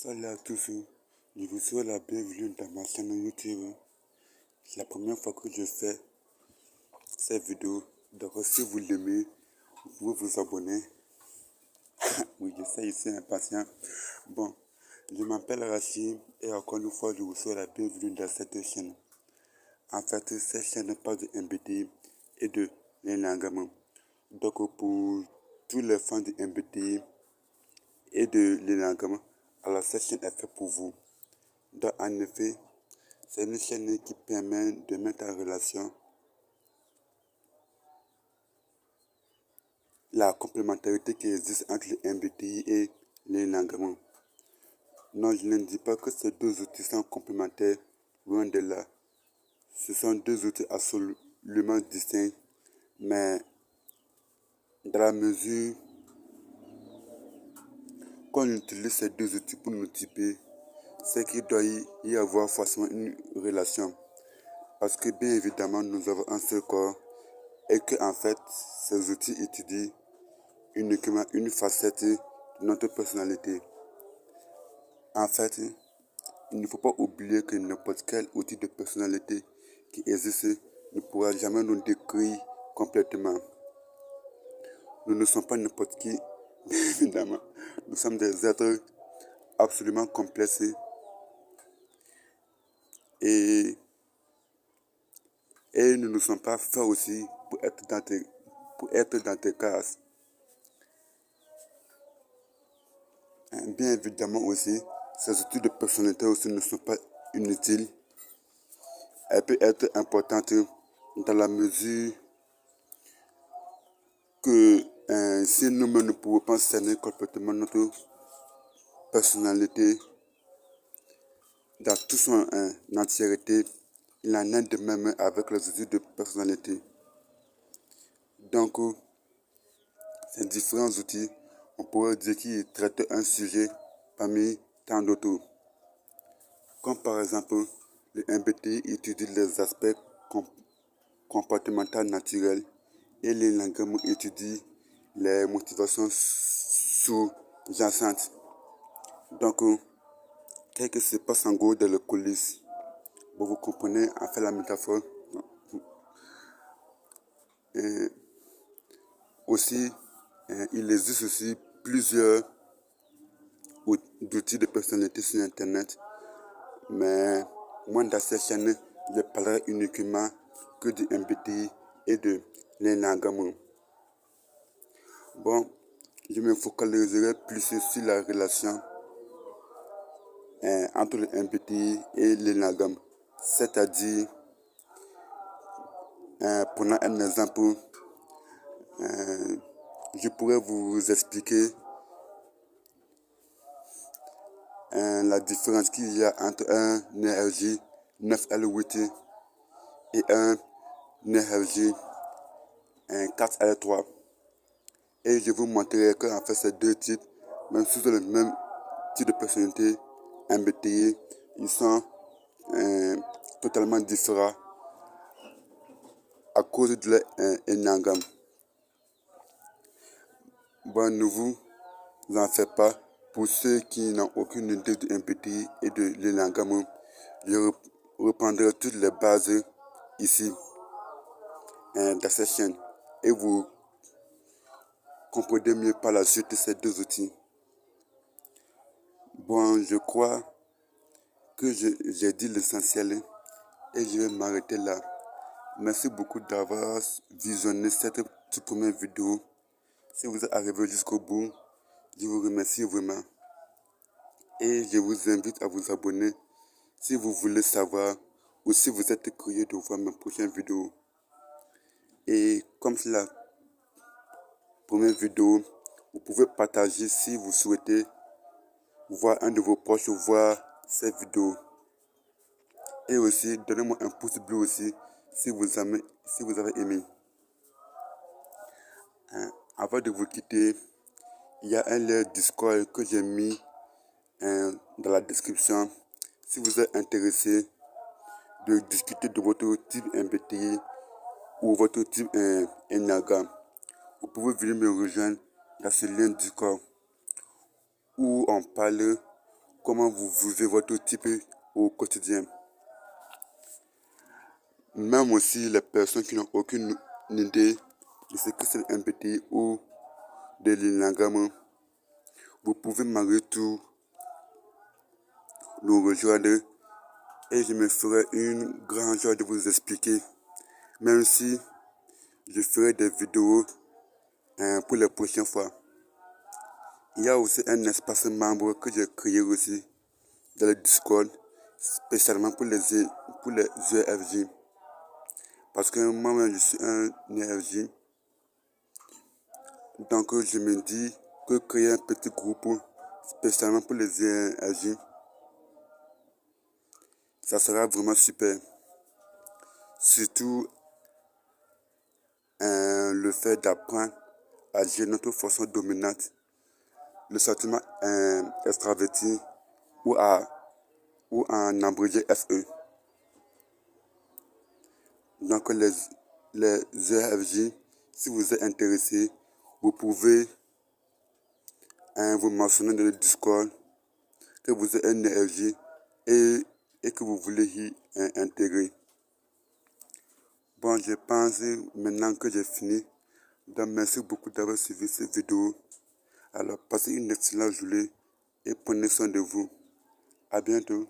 Salut à tous, je vous souhaite la bienvenue dans ma chaîne YouTube. C'est la première fois que je fais cette vidéo. Donc si vous l'aimez, vous pouvez vous abonner. Oui, je sais, je suis impatient. Bon, je m'appelle Rachid et encore une fois, je vous souhaite la bienvenue dans cette chaîne. En fait, cette chaîne parle de MBTI et de l'énagramme. Donc pour tous les fans de MBTI et de l'énagramme, alors cette chaîne est faite pour vous. Donc en effet, c'est une chaîne qui permet de mettre en relation la complémentarité qui existe entre les MBTI et l'énagramme. Non, je ne dis pas que ces deux outils sont complémentaires, loin de là. Ce sont deux outils absolument distincts, mais dans la mesure qu'on utilise ces deux outils pour nous typer, c'est qu'il doit y avoir forcément une relation. Parce que bien évidemment, nous avons un seul corps et que en fait, ces outils étudient uniquement une facette de notre personnalité. En fait, il ne faut pas oublier que n'importe quel outil de personnalité qui existe ne pourra jamais nous décrire complètement. Nous ne sommes pas n'importe qui, bien évidemment. Nous sommes des êtres absolument complexes et, nous ne sommes pas faits aussi pour être dans tes cases. Bien évidemment aussi, ces outils de personnalité aussi ne sont pas inutiles. Elle peut être importante dans la mesure que si nous-mêmes ne pouvons pas cerner complètement notre personnalité dans toute son entièreté, il en est de même avec les outils de personnalité. Donc, ces différents outils, on pourrait dire qu'ils traitent un sujet parmi tant d'autres. Comme par exemple, le MBTI étudie les aspects comportementaux naturels et l'énagramme étudie les motivations sous-jacentes. Donc, qu'est-ce qui se passe en gros dans les coulisses? Bon, vous comprenez en fait la métaphore. Et aussi, il existe aussi plusieurs outils de personnalité sur Internet. Mais moi, dans cette chaîne, je parlerai uniquement que du MBTI et de l'énagramme. Bon, je me focaliserai plus sur la relation entre le MBTI et l'énagramme. C'est-à-dire, prenons un exemple, je pourrais vous expliquer la différence qu'il y a entre un NRJ 9L8 et un NRJ 4L3. Et je vous montrerai que en fait ces deux types, même si c'est le même type de personnalité MBTI, ils sont totalement différents à cause de leur énagramme. Bon, ne vous en faites pas. Pour ceux qui n'ont aucune idée de MBTI et de l'énagramme, je reprendrai toutes les bases ici dans cette chaîne et vous comprenez mieux par la suite ces deux outils. Bon, je crois que j'ai dit l'essentiel et je vais m'arrêter là. Merci beaucoup d'avoir visionné cette toute première vidéo. Si vous êtes arrivé jusqu'au bout, je vous remercie vraiment. Et je vous invite à vous abonner si vous voulez savoir ou si vous êtes curieux de voir mes prochaines vidéos. Et comme c'est la première vidéo, vous pouvez partager si vous souhaitez voir un de vos proches voir cette vidéo. Et aussi, donnez-moi un pouce bleu aussi si vous avez aimé. Avant de vous quitter, il y a un lien Discord que j'ai mis dans la description. Si vous êtes intéressé de discuter de votre type MBTI ou votre type Enneagramme, vous pouvez venir me rejoindre dans ce lien Discord où on parle comment vous vivez votre type au quotidien. Même aussi les personnes qui n'ont aucune idée de ce que c'est un MBTI ou de l'énagramme, vous pouvez malgré tout nous rejoindre et je me ferai une grande joie de vous expliquer, même si je ferai des vidéos pour les prochaines fois. Il y a aussi un espace membre que j'ai créé aussi dans le Discord, spécialement pour les EFJ. Parce que moi-même, je suis un EFJ. Donc, je me dis que créer un petit groupe spécialement pour les EFJ, ça sera vraiment super. Surtout le fait d'apprendre à gérer notre façon dominante, le sentiment extraverti ou en abrégé FE. Donc les EFJ, si vous êtes intéressé, vous pouvez vous mentionner dans le Discord que vous êtes un EFJ et que vous voulez y intégrer. Bon, je pense maintenant que j'ai fini. Donc merci beaucoup d'avoir suivi cette vidéo. Alors passez une excellente journée et prenez soin de vous. À bientôt.